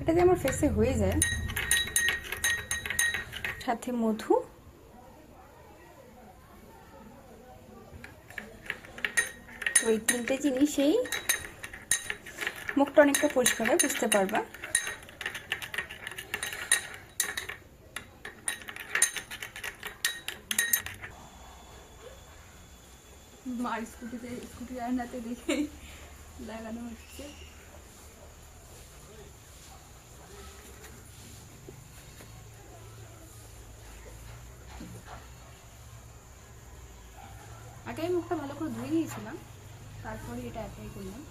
এটা দিয়ে আমার ফেসে হয়ে যায়, সাথে মধু, ওই 3টে জিনিসেই মুখটা অনেকটা পরিষ্কার হয়, বুঝতে পারবা। মার স্কুটি আয়নাতে দেখে লাগানো হচ্ছে। আগে আমি মুখটা ভালো করে ধুয়ে নিয়েছিলাম, তারপরে এটা অ্যাপ্লাই করলাম।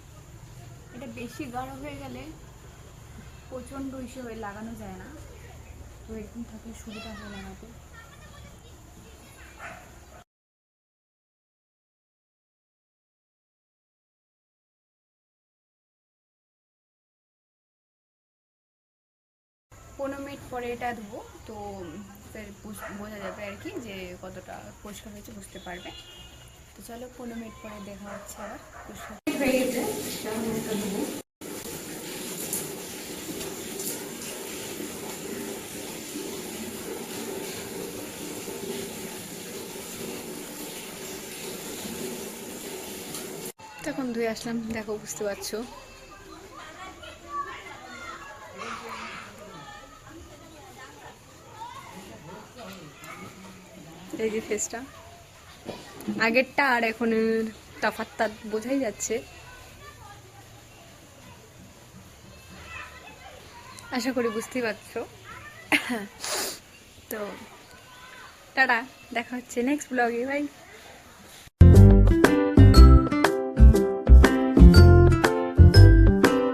এটা বেশি গাঢ় হয়ে গেলে প্রচণ্ড ইস্যু হয়ে লাগানো যায় না, তো এরকম থাকলে সুবিধা হয় লাগাতে। পনেরো মিনিট পরে এটা ধোবো, তো বোঝা যাবে আর কি যে কতটা পরিষ্কার হয়েছে, বুঝতে পারবে। তো চলো 15 মিনিট পরে দেখা হচ্ছে আবার। পরিষ্কার হয়ে গেছে, তখন ধুয়ে আসলাম, দেখো বুঝতে পারছো। এই যে ফেসটা, আগেরটা আর এখন তফাৎটা বোঝাই যাচ্ছে। আশা করি বুঝতেই পারছো। তো টাটা, দেখা হচ্ছে নেক্সট ব্লগে, বাই।